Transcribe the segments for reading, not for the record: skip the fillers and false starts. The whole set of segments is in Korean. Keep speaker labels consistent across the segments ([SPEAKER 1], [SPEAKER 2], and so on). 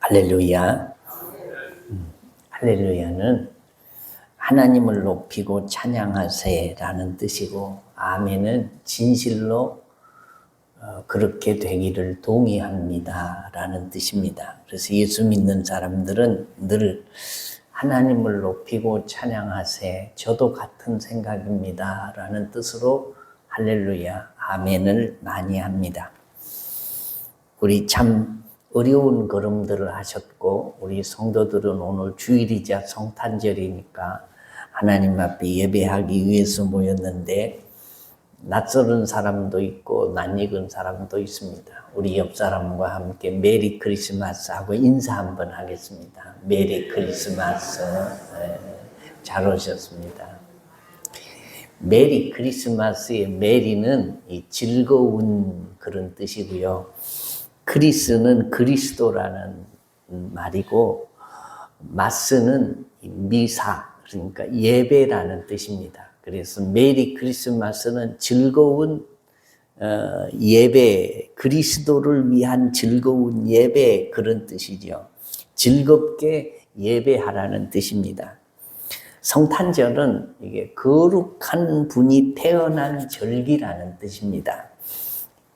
[SPEAKER 1] 할렐루야. 할렐루야는 하나님을 높이고 찬양하세라는 뜻이고, 아멘은 진실로 그렇게 되기를 동의합니다 라는 뜻입니다. 그래서 예수 믿는 사람들은 늘 하나님을 높이고 찬양하세, 저도 같은 생각입니다 라는 뜻으로 할렐루야, 아멘을 많이 합니다. 우리 참 어려운 걸음들을 하셨고, 우리 성도들은 오늘 주일이자 성탄절이니까 하나님 앞에 예배하기 위해서 모였는데, 낯설은 사람도 있고 낯익은 사람도 있습니다. 우리 옆 사람과 함께 메리 크리스마스 하고 인사 한번 하겠습니다. 메리 크리스마스. 잘 오셨습니다. 메리 크리스마스의 메리는 이 즐거운 그런 뜻이고요. 크리스는 그리스도라는 말이고, 마스는 미사, 그러니까 예배라는 뜻입니다. 그래서 메리 크리스마스는 즐거운 예배, 그리스도를 위한 즐거운 예배, 그런 뜻이죠. 즐겁게 예배하라는 뜻입니다. 성탄절은 이게 거룩한 분이 태어난 절기라는 뜻입니다.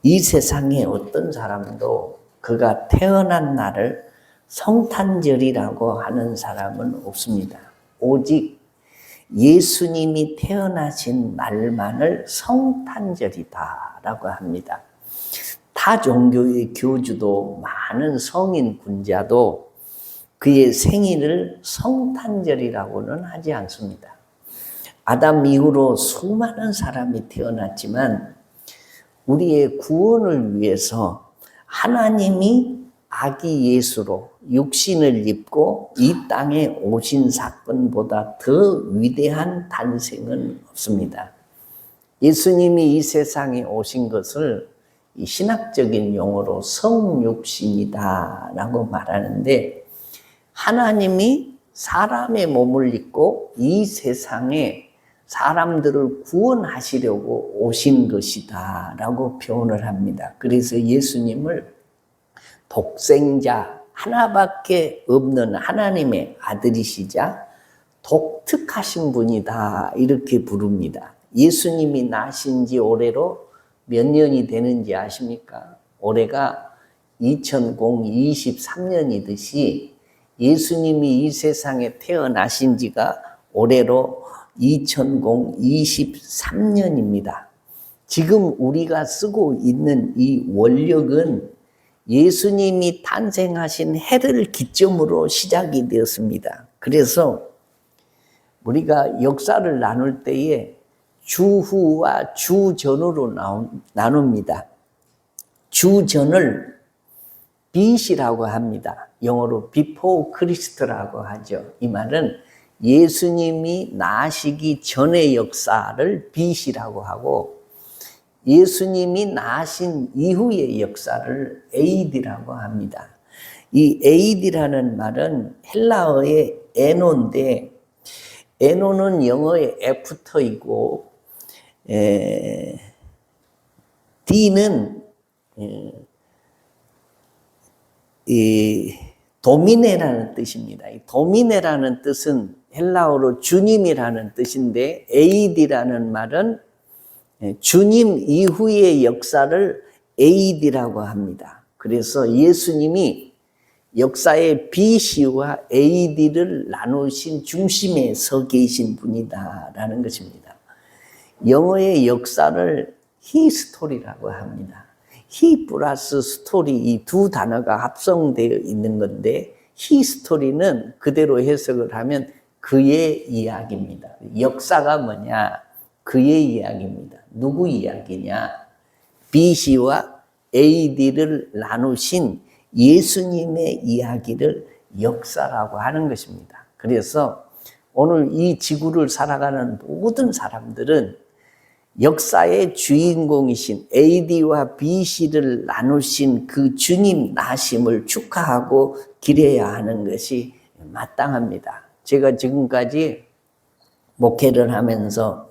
[SPEAKER 1] 이 세상에 어떤 사람도 그가 태어난 날을 성탄절이라고 하는 사람은 없습니다. 오직 예수님이 태어나신 날만을 성탄절이다라고 합니다. 타 종교의 교주도 많은 성인 군자도 그의 생일을 성탄절이라고는 하지 않습니다. 아담 이후로 수많은 사람이 태어났지만 우리의 구원을 위해서 하나님이 아기 예수로 육신을 입고 이 땅에 오신 사건보다 더 위대한 탄생은 없습니다. 예수님이 이 세상에 오신 것을 이 신학적인 용어로 성육신이다라고 말하는데, 하나님이 사람의 몸을 입고 이 세상에 사람들을 구원하시려고 오신 것이다 라고 표현을 합니다. 그래서 예수님을 독생자, 하나밖에 없는 하나님의 아들이시자 독특하신 분이다 이렇게 부릅니다. 예수님이 나신 지 올해로 몇 년이 되는지 아십니까? 올해가 2023년이듯이 예수님이 이 세상에 태어나신 지가 올해로 2023년입니다. 지금 우리가 쓰고 있는 이 원력은 예수님이 탄생하신 해를 기점으로 시작이 되었습니다. 그래서 우리가 역사를 나눌 때에 주후와 주전으로 나눕니다. 주전을 빛이라고 합니다. 영어로 before Christ라고 하죠. 이 말은 예수님이 나시기 전의 역사를 빛이라고 하고, 예수님이 나신 이후의 역사를 에이디라고 합니다. 이 에이디라는 말은 헬라어의 에노인데, 에노는 영어의 애프터이고, D는 이 도미네라는 뜻입니다. 이 도미네라는 뜻은 헬라어로 주님이라는 뜻인데, 에이디라는 말은 주님 이후의 역사를 에이디라고 합니다. 그래서 예수님이 역사의 BC와 AD를 나누신 중심에 서 계신 분이다라는 것입니다. 영어의 역사를 히스토리라고 합니다. 히 플러스 스토리, 이 두 단어가 합성되어 있는 건데, 히스토리는 그대로 해석을 하면 그의 이야기입니다. 역사가 뭐냐? 그의 이야기입니다. 누구 이야기냐? BC와 AD를 나누신 예수님의 이야기를 역사라고 하는 것입니다. 그래서 오늘 이 지구를 살아가는 모든 사람들은 역사의 주인공이신 AD와 BC를 나누신 그 주님 나심을 축하하고 기려야 하는 것이 마땅합니다. 제가 지금까지 목회를 하면서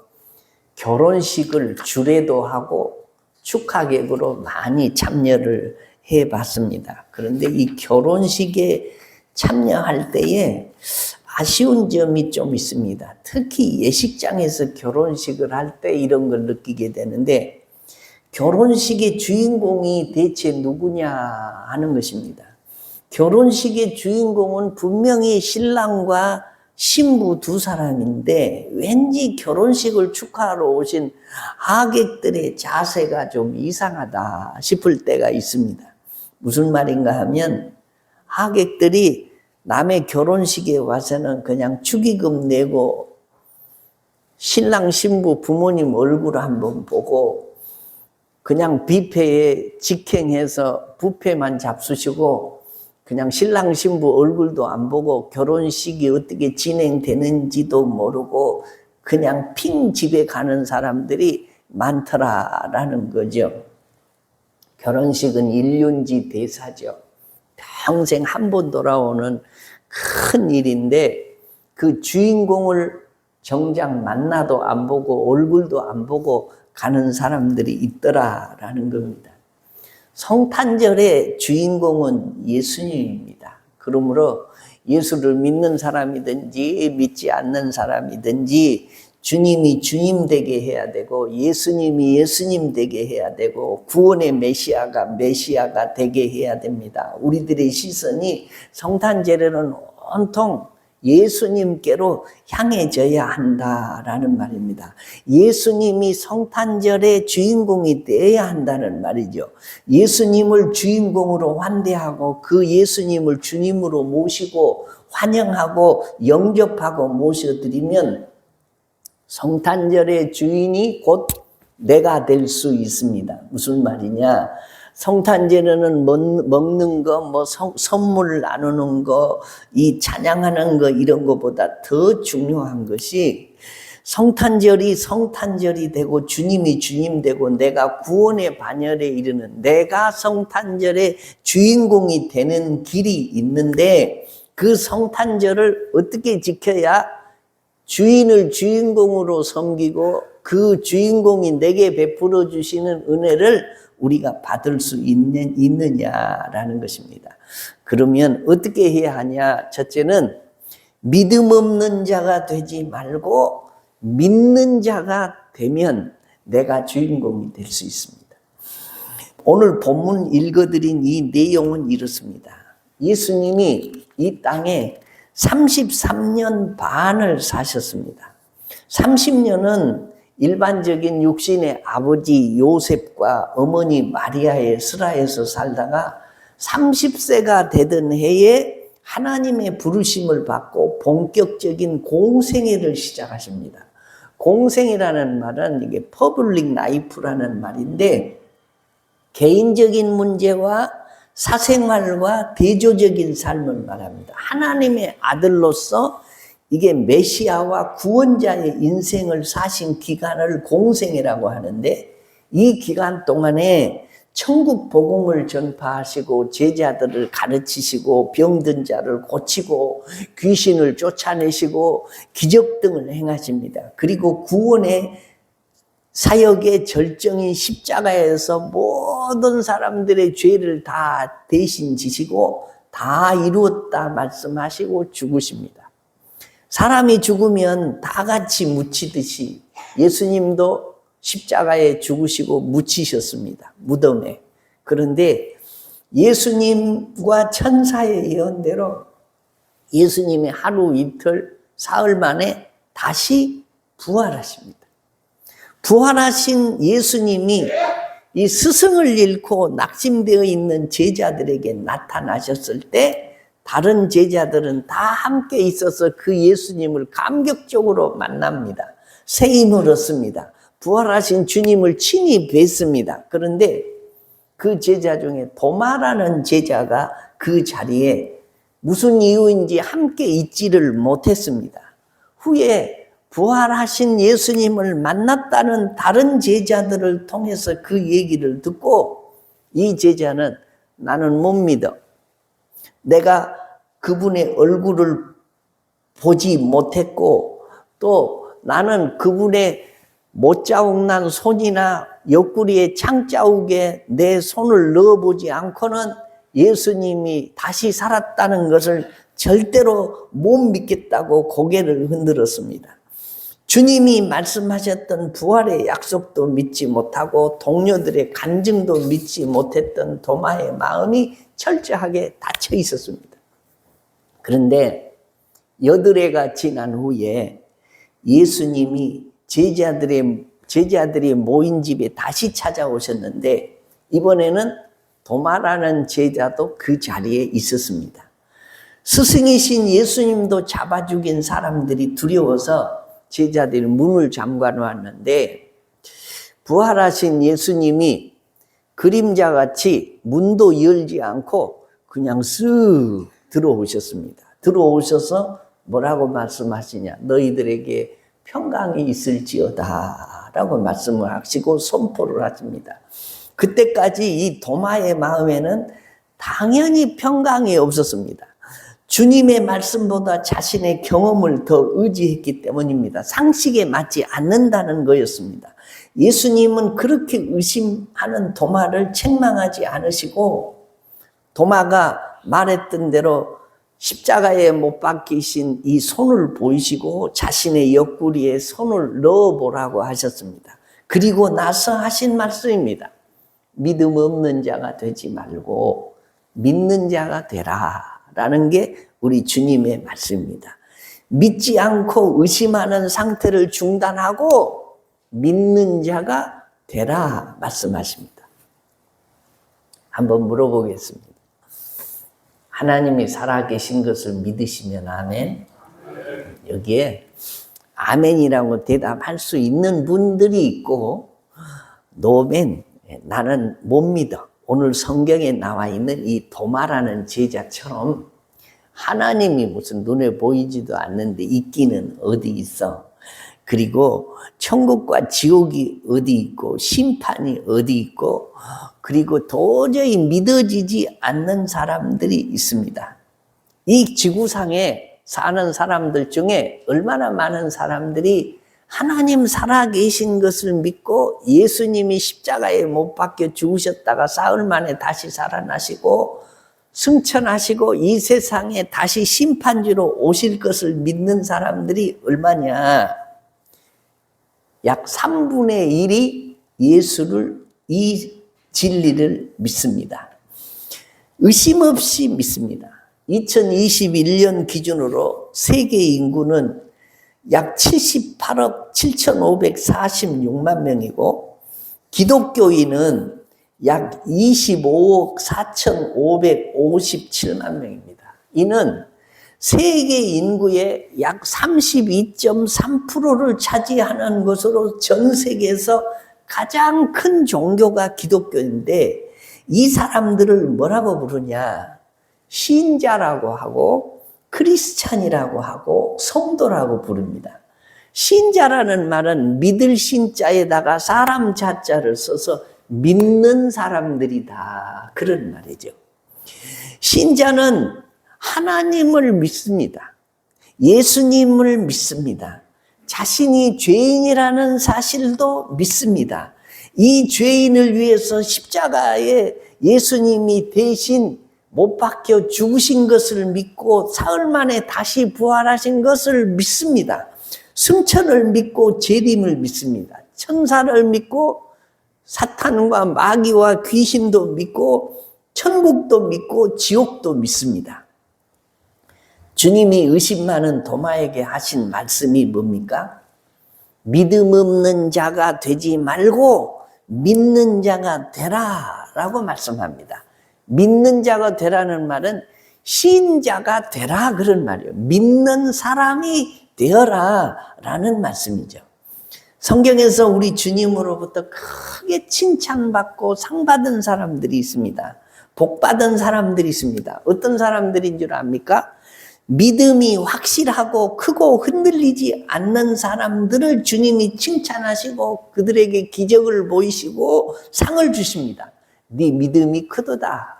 [SPEAKER 1] 결혼식을 주례도 하고 축하객으로 많이 참여를 봤습니다. 그런데 이 결혼식에 참여할 때에 아쉬운 점이 좀 있습니다. 특히 예식장에서 결혼식을 할 때 이런 걸 느끼게 되는데, 결혼식의 주인공이 대체 누구냐 하는 것입니다. 결혼식의 주인공은 분명히 신랑과 신부 두 사람인데, 왠지 결혼식을 축하하러 오신 하객들의 자세가 좀 이상하다 싶을 때가 있습니다. 무슨 말인가 하면, 하객들이 남의 결혼식에 와서는 그냥 축의금 내고 신랑 신부 부모님 얼굴 한번 보고 그냥 뷔페에 직행해서 뷔페만 잡수시고 그냥 신랑 신부 얼굴도 안 보고 결혼식이 어떻게 진행되는지도 모르고 그냥 핑 집에 가는 사람들이 많더라라는 거죠. 결혼식은 일륜지 대사죠. 평생 한 번 돌아오는 큰 일인데 그 주인공을 정작 만나도 안 보고 얼굴도 안 보고 가는 사람들이 있더라라는 겁니다. 성탄절의 주인공은 예수님입니다. 그러므로 예수를 믿는 사람이든지 믿지 않는 사람이든지 주님이 주님 되게 해야 되고 예수님이 예수님 되게 해야 되고 구원의 메시아가 메시아가 되게 해야 됩니다. 우리들의 시선이 성탄절에는 온통 예수님께로 향해져야 한다라는 말입니다. 예수님이 성탄절의 주인공이 되어야 한다는 말이죠. 예수님을 주인공으로 환대하고 그 예수님을 주님으로 모시고 환영하고 영접하고 모셔드리면 성탄절의 주인이 곧 내가 될 수 있습니다. 무슨 말이냐? 성탄절에는 먹는 거, 선물 나누는 거, 이 찬양하는 거 이런 거보다 더 중요한 것이 성탄절이 성탄절이 되고 주님이 주님 되고 내가 구원의 반열에 이르는 내가 성탄절의 주인공이 되는 길이 있는데 그 성탄절을 어떻게 지켜야 주인을 주인공으로 섬기고 그 주인공이 내게 베풀어 주시는 은혜를 우리가 받을 수 있느냐라는 것입니다. 그러면 어떻게 해야 하냐? 첫째는 믿음 없는 자가 되지 말고 믿는 자가 되면 내가 주인공이 될 수 있습니다. 오늘 본문 읽어드린 이 내용은 이렇습니다. 예수님이 이 땅에 33년 반을 사셨습니다. 30년은 일반적인 육신의 아버지 요셉과 어머니 마리아의 슬하에서 살다가 30세가 되던 해에 하나님의 부르심을 받고 본격적인 공생애를 시작하십니다. 공생애라는 말은 이게 퍼블릭 라이프라는 말인데 개인적인 문제와 사생활과 대조적인 삶을 말합니다. 하나님의 아들로서 이게 메시아와 구원자의 인생을 사신 기간을 공생애라고 하는데 이 기간 동안에 천국 복음을 전파하시고 제자들을 가르치시고 병든 자를 고치고 귀신을 쫓아내시고 기적 등을 행하십니다. 그리고 구원의 사역의 절정인 십자가에서 모든 사람들의 죄를 다 대신 지시고 다 이루었다 말씀하시고 죽으십니다. 사람이 죽으면 다 같이 묻히듯이 예수님도 십자가에 죽으시고 묻히셨습니다. 무덤에. 그런데 예수님과 천사의 예언대로 예수님이 하루 이틀 사흘 만에 다시 부활하십니다. 부활하신 예수님이 이 스승을 잃고 낙심되어 있는 제자들에게 나타나셨을 때 다른 제자들은 다 함께 있어서 그 예수님을 감격적으로 만납니다. 새 힘을 얻습니다. 부활하신 주님을 친히 뵙습니다. 그런데 그 제자 중에 도마라는 제자가 그 자리에 무슨 이유인지 함께 있지를 못했습니다. 후에 부활하신 예수님을 만났다는 다른 제자들을 통해서 그 얘기를 듣고 이 제자는 나는 못 믿어. 내가 그분의 얼굴을 보지 못했고 또 나는 그분의 못자국난 손이나 옆구리에 창자국에 내 손을 넣어보지 않고는 예수님이 다시 살았다는 것을 절대로 못 믿겠다고 고개를 흔들었습니다. 주님이 말씀하셨던 부활의 약속도 믿지 못하고 동료들의 간증도 믿지 못했던 도마의 마음이 철저하게 닫혀 있었습니다. 그런데 8해가 지난 후에 예수님이 제자들이 모인 집에 다시 찾아오셨는데 이번에는 도마라는 제자도 그 자리에 있었습니다. 스승이신 예수님도 잡아 죽인 사람들이 두려워서 제자들이 문을 잠가 놓았는데 부활하신 예수님이 그림자같이 문도 열지 않고 그냥 쓱 들어오셨습니다. 들어오셔서 뭐라고 말씀하시냐? 너희들에게 평강이 있을지어다 라고 말씀을 하시고 선포를 하십니다. 그때까지 이 도마의 마음에는 당연히 평강이 없었습니다. 주님의 말씀보다 자신의 경험을 더 의지했기 때문입니다. 상식에 맞지 않는다는 거였습니다. 예수님은 그렇게 의심하는 도마를 책망하지 않으시고 도마가 말했던 대로 십자가에 못 박히신 이 손을 보이시고 자신의 옆구리에 손을 넣어보라고 하셨습니다. 그리고 나서 하신 말씀입니다. 믿음 없는 자가 되지 말고 믿는 자가 되라 라는 게 우리 주님의 말씀입니다. 믿지 않고 의심하는 상태를 중단하고 믿는 자가 되라 말씀하십니다. 한번 물어보겠습니다. 하나님이 살아계신 것을 믿으시면 아멘. 여기에 아멘이라고 대답할 수 있는 분들이 있고 노멘 나는 못 믿어. 오늘 성경에 나와 있는 이 도마라는 제자처럼 하나님이 무슨 눈에 보이지도 않는데 있기는 어디 있어. 그리고 천국과 지옥이 어디 있고 심판이 어디 있고 그리고 도저히 믿어지지 않는 사람들이 있습니다. 이 지구상에 사는 사람들 중에 얼마나 많은 사람들이 하나님 살아계신 것을 믿고 예수님이 십자가에 못 박혀 죽으셨다가 사흘 만에 다시 살아나시고 승천하시고 이 세상에 다시 심판주로 오실 것을 믿는 사람들이 얼마냐? 약 3분의 1이 예수를 이 진리를 믿습니다. 의심 없이 믿습니다. 2021년 기준으로 세계 인구는 약 78억 7,546만 명이고 기독교인은 약 25억 4,557만 명입니다. 이는 세계 인구의 약 32.3%를 차지하는 것으로 전 세계에서 가장 큰 종교가 기독교인데 이 사람들을 뭐라고 부르냐? 신자라고 하고 크리스찬이라고 하고 성도라고 부릅니다. 신자라는 말은 믿을 신자에다가 사람 자자를 써서 믿는 사람들이다 그런 말이죠. 신자는 하나님을 믿습니다. 예수님을 믿습니다. 자신이 죄인이라는 사실도 믿습니다. 이 죄인을 위해서 십자가에 예수님이 대신 못 박혀 죽으신 것을 믿고 사흘 만에 다시 부활하신 것을 믿습니다. 승천을 믿고 재림을 믿습니다. 천사를 믿고 사탄과 마귀와 귀신도 믿고 천국도 믿고 지옥도 믿습니다. 주님이 의심 많은 도마에게 하신 말씀이 뭡니까? 믿음 없는 자가 되지 말고 믿는 자가 되라 라고 말씀합니다. 믿는 자가 되라는 말은 신자가 되라 그런 말이에요. 믿는 사람이 되어라 라는 말씀이죠. 성경에서 우리 주님으로부터 크게 칭찬받고 상 받은 사람들이 있습니다. 복 받은 사람들이 있습니다. 어떤 사람들인 줄 압니까? 믿음이 확실하고 크고 흔들리지 않는 사람들을 주님이 칭찬하시고 그들에게 기적을 보이시고 상을 주십니다. 네 믿음이 크도다.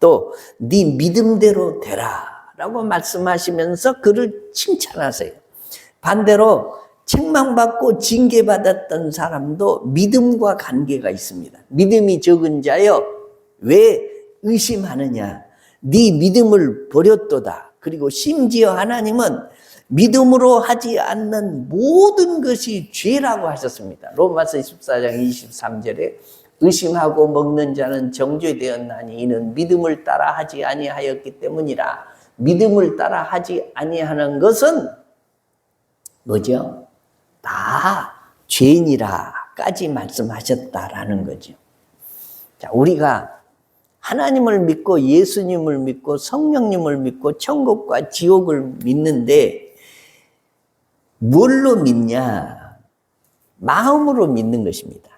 [SPEAKER 1] 또 네 믿음대로 되라 라고 말씀하시면서 그를 칭찬하세요. 반대로 책망받고 징계받았던 사람도 믿음과 관계가 있습니다. 믿음이 적은 자여 왜 의심하느냐? 네 믿음을 버렸도다. 그리고 심지어 하나님은 믿음으로 하지 않는 모든 것이 죄라고 하셨습니다. 로마서 14장 23절에 의심하고 먹는 자는 정죄되었나니 이는 믿음을 따라 하지 아니하였기 때문이라. 믿음을 따라 하지 아니하는 것은 뭐죠? 다 죄인이라까지 말씀하셨다라는 거죠. 자, 우리가 하나님을 믿고 예수님을 믿고 성령님을 믿고 천국과 지옥을 믿는데 뭘로 믿냐? 마음으로 믿는 것입니다.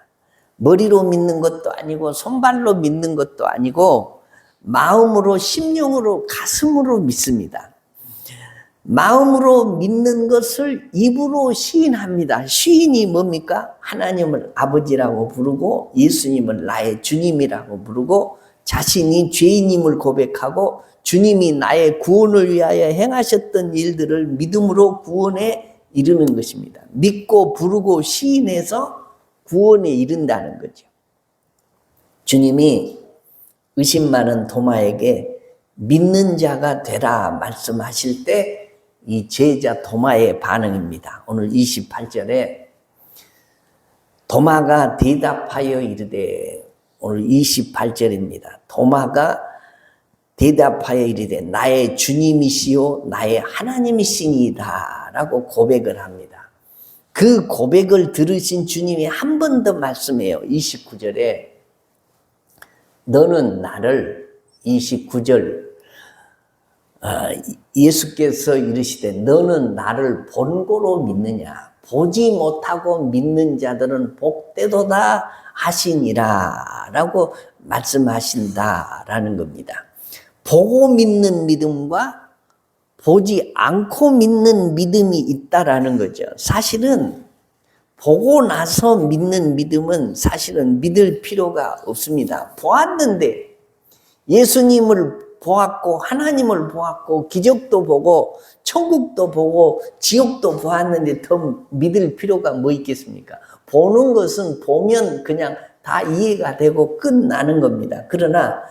[SPEAKER 1] 머리로 믿는 것도 아니고 손발로 믿는 것도 아니고 마음으로, 심령으로, 가슴으로 믿습니다. 마음으로 믿는 것을 입으로 시인합니다. 시인이 뭡니까? 하나님을 아버지라고 부르고 예수님을 나의 주님이라고 부르고 자신이 죄인임을 고백하고 주님이 나의 구원을 위하여 행하셨던 일들을 믿음으로 구원에 이르는 것입니다. 믿고 부르고 시인해서 구원에 이른다는 거죠. 주님이 의심 많은 도마에게 믿는 자가 되라 말씀하실 때 이 제자 도마의 반응입니다. 오늘 28절에 도마가 대답하여 이르되, 오늘 28절입니다. 도마가 대답하여 이르되 나의 주님이시요 나의 하나님이시니이다 라고 고백을 합니다. 그 고백을 들으신 주님이 한 번 더 말씀해요. 29절에 너는 나를, 29절 예수께서 이르시되 너는 나를 본고로 믿느냐? 보지 못하고 믿는 자들은 복되도다 하시니라 라고 말씀하신다라는 겁니다. 보고 믿는 믿음과 보지 않고 믿는 믿음이 있다라는 거죠. 사실은 보고 나서 믿는 믿음은 사실은 믿을 필요가 없습니다. 보았는데 예수님을 보았고 하나님을 보았고 기적도 보고 천국도 보고 지옥도 보았는데 더 믿을 필요가 뭐 있겠습니까? 보는 것은 보면 그냥 다 이해가 되고 끝나는 겁니다. 그러나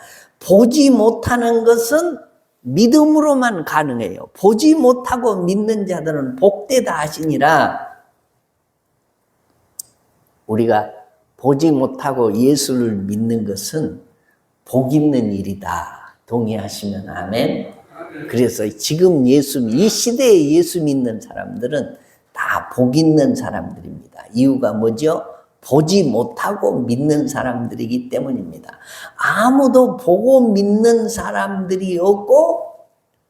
[SPEAKER 1] 보지 못하는 것은 믿음으로만 가능해요. 보지 못하고 믿는 자들은 복되다 하시니라. 우리가 보지 못하고 예수를 믿는 것은 복 있는 일이다. 동의하시면 아멘. 그래서 지금 이 시대에 예수 믿는 사람들은 다 복 있는 사람들입니다. 이유가 뭐죠? 보지 못하고 믿는 사람들이기 때문입니다. 아무도 보고 믿는 사람들이 없고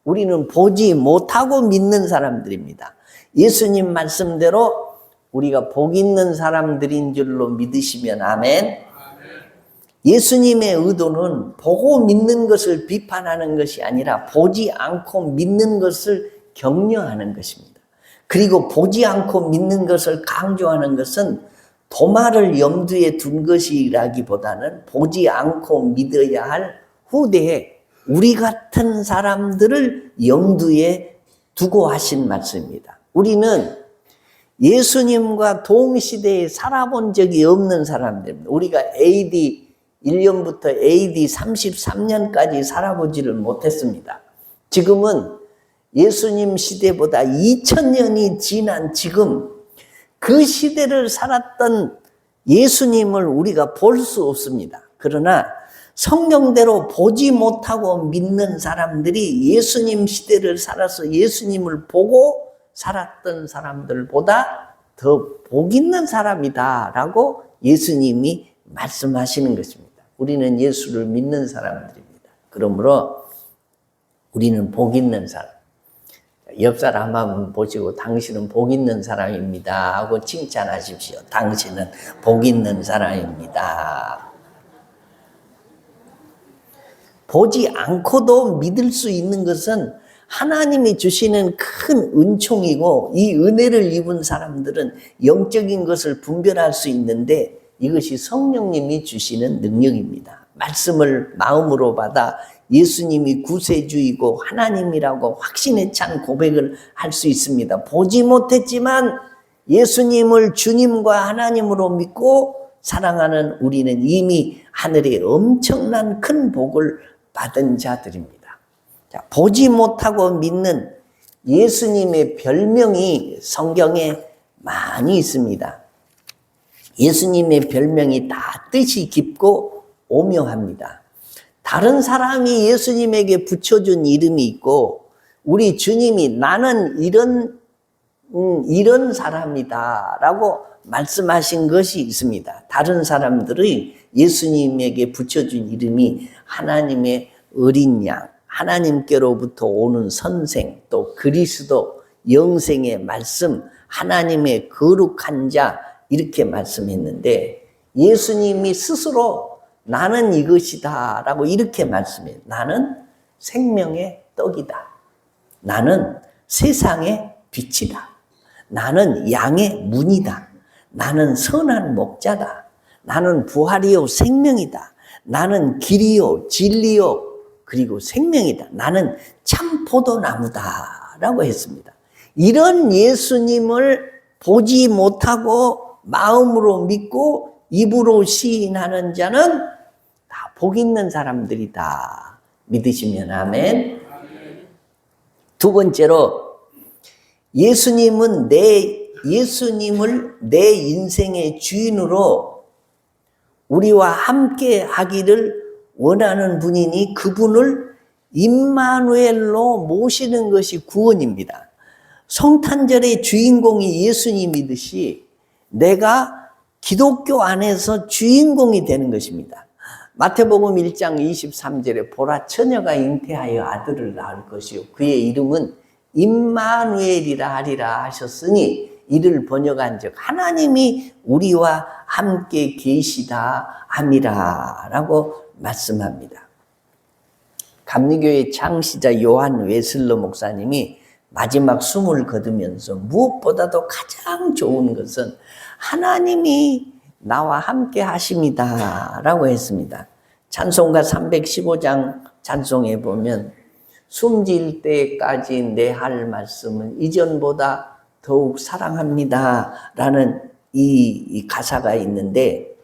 [SPEAKER 1] 우리는 보지 못하고 믿는 사람들입니다. 예수님 말씀대로 우리가 복 있는 사람들인 줄로 믿으시면 아멘. 예수님의 의도는 보고 믿는 것을 비판하는 것이 아니라 보지 않고 믿는 것을 격려하는 것입니다. 그리고 보지 않고 믿는 것을 강조하는 것은 도마를 염두에 둔 것이라기보다는 보지 않고 믿어야 할 후대에 우리 같은 사람들을 염두에 두고 하신 말씀입니다. 우리는 예수님과 동시대에 살아본 적이 없는 사람들입니다. 우리가 AD 1년부터 AD 33년까지 살아보지를 못했습니다. 지금은 예수님 시대보다 2000년이 지난 지금 그 시대를 살았던 예수님을 우리가 볼 수 없습니다. 그러나 성경대로 보지 못하고 믿는 사람들이 예수님 시대를 살아서 예수님을 보고 살았던 사람들보다 더 복 있는 사람이다라고 예수님이 말씀하시는 것입니다. 우리는 예수를 믿는 사람들입니다. 그러므로 우리는 복 있는 사람. 옆 사람 한번 보시고 당신은 복 있는 사람입니다 하고 칭찬하십시오. 당신은 복 있는 사람입니다. 보지 않고도 믿을 수 있는 것은 하나님이 주시는 큰 은총이고 이 은혜를 입은 사람들은 영적인 것을 분별할 수 있는데 이것이 성령님이 주시는 능력입니다. 말씀을 마음으로 받아 예수님이 구세주이고 하나님이라고 확신에 찬 고백을 할 수 있습니다. 보지 못했지만 예수님을 주님과 하나님으로 믿고 사랑하는 우리는 이미 하늘에 엄청난 큰 복을 받은 자들입니다. 자, 보지 못하고 믿는 예수님의 별명이 성경에 많이 있습니다. 예수님의 별명이 다 뜻이 깊고 오묘합니다. 다른 사람이 예수님에게 붙여준 이름이 있고 우리 주님이 나는 이런 사람이다 라고 말씀하신 것이 있습니다. 다른 사람들이 예수님에게 붙여준 이름이 하나님의 어린 양, 하나님께로부터 오는 선생, 또 그리스도, 영생의 말씀, 하나님의 거룩한 자 이렇게 말씀했는데 예수님이 스스로 나는 이것이다 라고 이렇게 말씀해요. 나는 생명의 떡이다. 나는 세상의 빛이다. 나는 양의 문이다. 나는 선한 목자다. 나는 부활이요 생명이다. 나는 길이요 진리요 그리고 생명이다. 나는 참 포도나무다 라고 했습니다. 이런 예수님을 보지 못하고 마음으로 믿고 입으로 시인하는 자는 다 복 있는 사람들이다. 믿으시면 아멘. 두 번째로 예수님을 내 인생의 주인으로 우리와 함께 하기를 원하는 분이니 그분을 임마누엘로 모시는 것이 구원입니다. 성탄절의 주인공이 예수님이듯이 내가 기독교 안에서 주인공이 되는 것입니다. 마태복음 1장 23절에 보라 처녀가 잉태하여 아들을 낳을 것이요 그의 이름은 임마누엘이라 하리라 하셨으니 이를 번역한 즉 하나님이 우리와 함께 계시다 함이라 라고 말씀합니다. 감리교의 창시자 요한 웨슬러 목사님이 마지막 숨을 거두면서 무엇보다도 가장 좋은 것은 하나님이 나와 함께 하심이다 라고 했습니다. 찬송가 315장 찬송에 보면 숨질 때까지 내 할 말씀은 이전보다 더욱 사랑합니다 라는 이 가사가 있는데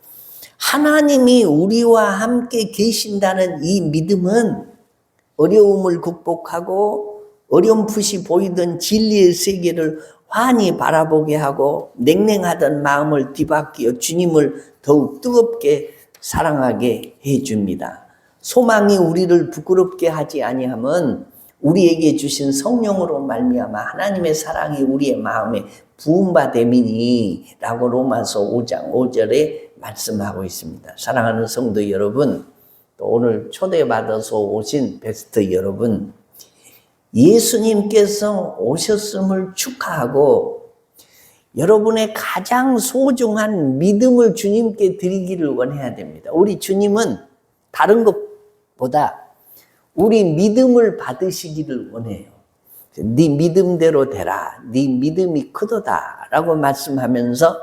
[SPEAKER 1] 하나님이 우리와 함께 계신다는 이 믿음은 어려움을 극복하고 어렴풋이 보이던 진리의 세계를 환히 바라보게 하고 냉랭하던 마음을 뒤바뀌어 주님을 더욱 뜨겁게 사랑하게 해줍니다. 소망이 우리를 부끄럽게 하지 아니하면 우리에게 주신 성령으로 말미암아 하나님의 사랑이 우리의 마음에 부음받음이니 라고 로마서 5장 5절에 말씀하고 있습니다. 사랑하는 성도 여러분, 또 오늘 초대받아서 오신 베스트 여러분, 예수님께서 오셨음을 축하하고 여러분의 가장 소중한 믿음을 주님께 드리기를 원해야 됩니다. 우리 주님은 다른 것보다 우리 믿음을 받으시기를 원해요. 네 믿음대로 되라. 네 믿음이 크도다 라고 말씀하면서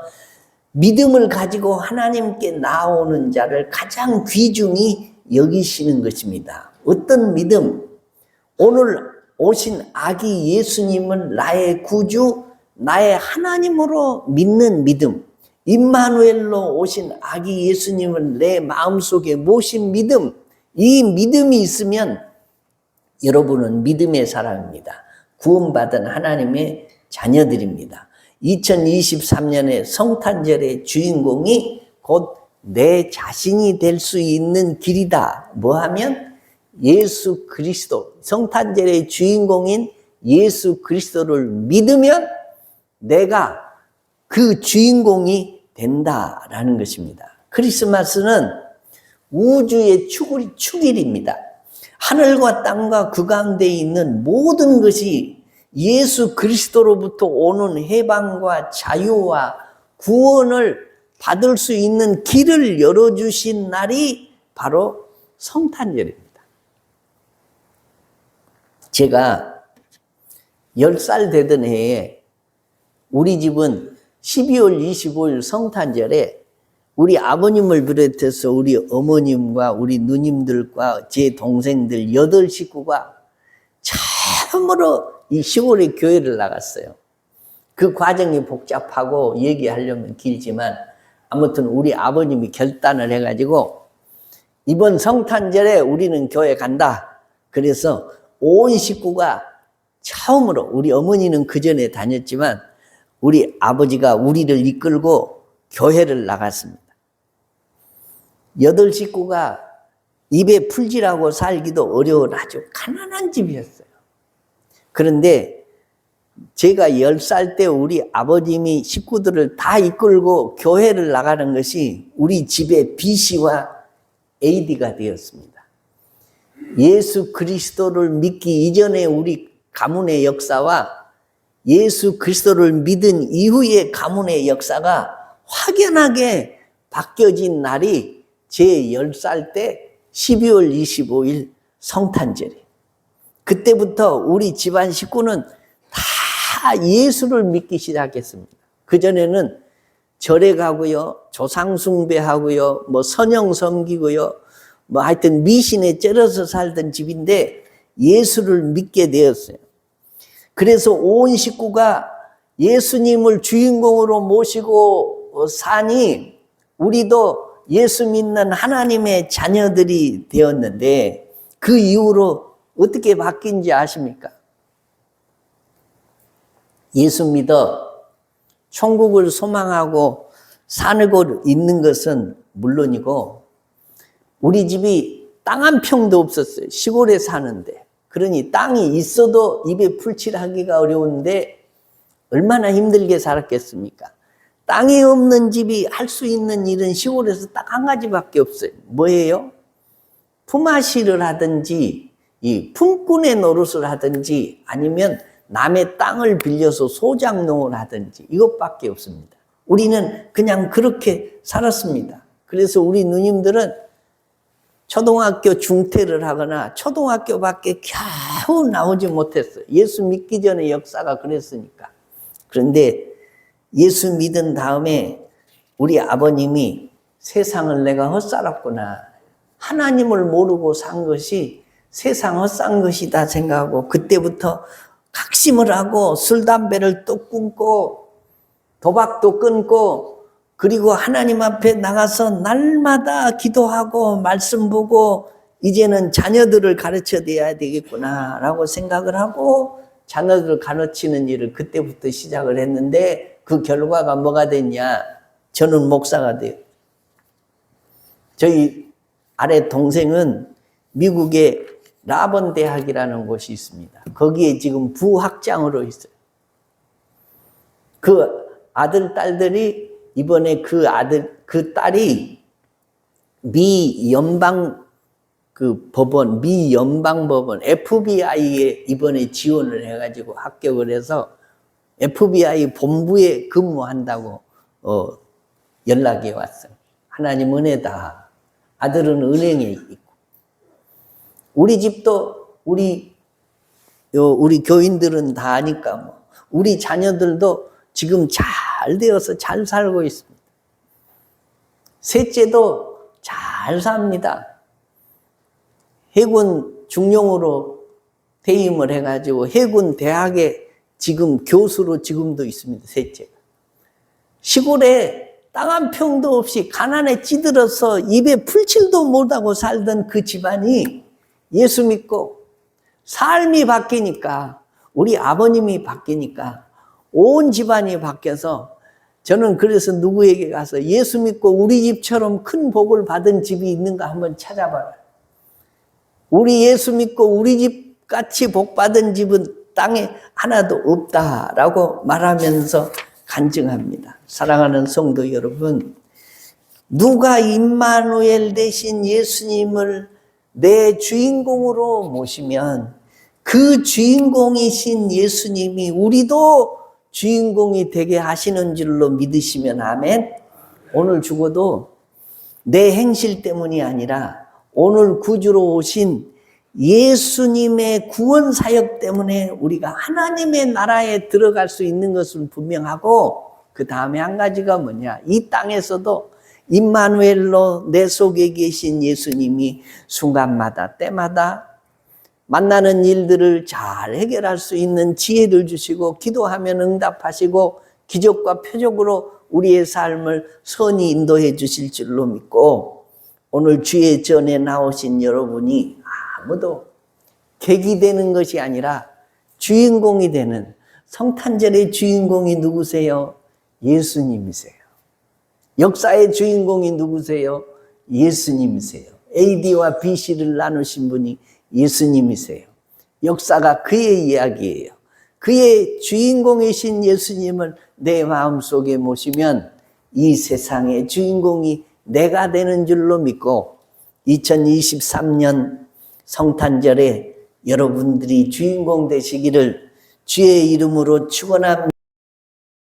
[SPEAKER 1] 믿음을 가지고 하나님께 나오는 자를 가장 귀중히 여기시는 것입니다. 어떤 믿음? 오늘 오신 아기 예수님을 나의 구주, 나의 하나님으로 믿는 믿음, 임마누엘로 오신 아기 예수님을 내 마음속에 모신 믿음, 이 믿음이 있으면 여러분은 믿음의 사람입니다. 구원받은 하나님의 자녀들입니다. 2023년의 성탄절의 주인공이 곧 내 자신이 될 수 있는 길이다. 뭐하면 예수 그리스도, 성탄절의 주인공인 예수 그리스도를 믿으면 내가 그 주인공이 된다라는 것입니다. 크리스마스는 우주의 축일입니다. 하늘과 땅과 그 가운데 있는 모든 것이 예수 그리스도로부터 오는 해방과 자유와 구원을 받을 수 있는 길을 열어주신 날이 바로 성탄절입니다. 제가 10살 되던 해에 우리 집은 12월 25일 성탄절에 우리 아버님을 비롯해서 우리 어머님과 우리 누님들과 제 동생들 8식구가 처음으로 이 시골의 교회를 나갔어요. 그 과정이 복잡하고 얘기하려면 길지만 아무튼 우리 아버님이 결단을 해가지고 이번 성탄절에 우리는 교회 간다. 그래서 온 식구가 처음으로, 우리 어머니는 그 전에 다녔지만 우리 아버지가 우리를 이끌고 교회를 나갔습니다. 8식구가 입에 풀질하고 살기도 어려운 아주 가난한 집이었어요. 그런데 제가 10살 때 우리 아버님이 식구들을 다 이끌고 교회를 나가는 것이 우리 집의 BC와 AD가 되었습니다. 예수 그리스도를 믿기 이전에 우리 가문의 역사와 예수 그리스도를 믿은 이후의 가문의 역사가 확연하게 바뀌어진 날이 제 10살 때 12월 25일 성탄절이에요. 그때부터 우리 집안 식구는 다 예수를 믿기 시작했습니다. 그전에는 절에 가고요, 조상숭배하고요, 선영 섬기고요, 하여튼 미신에 쩔어서 살던 집인데 예수를 믿게 되었어요. 그래서 온 식구가 예수님을 주인공으로 모시고 사니 우리도 예수 믿는 하나님의 자녀들이 되었는데 그 이후로 어떻게 바뀐지 아십니까? 예수 믿어 천국을 소망하고 살고 있는 것은 물론이고 우리 집이 땅 한 평도 없었어요. 시골에 사는데. 그러니 땅이 있어도 입에 풀칠하기가 어려운데 얼마나 힘들게 살았겠습니까? 땅이 없는 집이 할 수 있는 일은 시골에서 딱 한 가지밖에 없어요. 뭐예요? 품앗이를 하든지 이 품꾼의 노릇을 하든지 아니면 남의 땅을 빌려서 소작농을 하든지 이것밖에 없습니다. 우리는 그냥 그렇게 살았습니다. 그래서 우리 누님들은 초등학교 중퇴를 하거나 초등학교밖에 겨우 나오지 못했어요. 예수 믿기 전에 역사가 그랬으니까. 그런데 예수 믿은 다음에 우리 아버님이 세상을 내가 헛살았구나. 하나님을 모르고 산 것이 세상 헛산 것이다 생각하고 그때부터 각심을 하고 술, 담배를 또 끊고 도박도 끊고 그리고 하나님 앞에 나가서 날마다 기도하고 말씀 보고 이제는 자녀들을 가르쳐야 되겠구나라고 생각을 하고 자녀들을 가르치는 일을 그때부터 시작을 했는데 그 결과가 뭐가 됐냐? 저는 목사가 돼요. 저희 아래 동생은 미국의 라본 대학이라는 곳이 있습니다. 거기에 지금 부학장으로 있어요. 그 아들, 딸들이 이번에 그 딸이 미 연방 법원 FBI에 이번에 지원을 해가지고 합격을 해서 FBI 본부에 근무한다고 연락이 왔어요. 하나님 은혜다. 아들은 은행에 있고. 우리 집도 우리 교인들은 다 아니까 우리 자녀들도 지금 잘 되어서 잘 살고 있습니다. 셋째도 잘 삽니다. 해군 중령으로 퇴임을 해가지고 해군 대학에 지금 교수로 지금도 있습니다. 셋째가. 시골에 땅 한 평도 없이 가난에 찌들어서 입에 풀칠도 못하고 살던 그 집안이 예수 믿고 삶이 바뀌니까 우리 아버님이 바뀌니까 온 집안이 바뀌어서 저는 그래서 누구에게 가서 예수 믿고 우리 집처럼 큰 복을 받은 집이 있는가 한번 찾아봐라. 우리 예수 믿고 우리 집 같이 복 받은 집은 땅에 하나도 없다라고 말하면서 간증합니다. 사랑하는 성도 여러분, 누가 임마누엘 대신 예수님을 내 주인공으로 모시면 그 주인공이신 예수님이 우리도 주인공이 되게 하시는 줄로 믿으시면 아멘. 오늘 죽어도 내 행실 때문이 아니라 오늘 구주로 오신 예수님의 구원 사역 때문에 우리가 하나님의 나라에 들어갈 수 있는 것은 분명하고 그 다음에 한 가지가 뭐냐? 이 땅에서도 임마누엘로 내 속에 계신 예수님이 순간마다 때마다 만나는 일들을 잘 해결할 수 있는 지혜를 주시고 기도하면 응답하시고 기적과 표적으로 우리의 삶을 선히 인도해 주실 줄로 믿고 오늘 주의 전에 나오신 여러분이 아무도 객이 되는 것이 아니라 주인공이 되는 성탄절의 주인공이 누구세요? 예수님이세요. 역사의 주인공이 누구세요? 예수님이세요. AD와 BC를 나누신 분이 예수님이세요. 역사가 그의 이야기예요. 그의 주인공이신 예수님을 내 마음속에 모시면 이 세상의 주인공이 내가 되는 줄로 믿고 2023년 성탄절에 여러분들이 주인공 되시기를 주의 이름으로 축원합니다.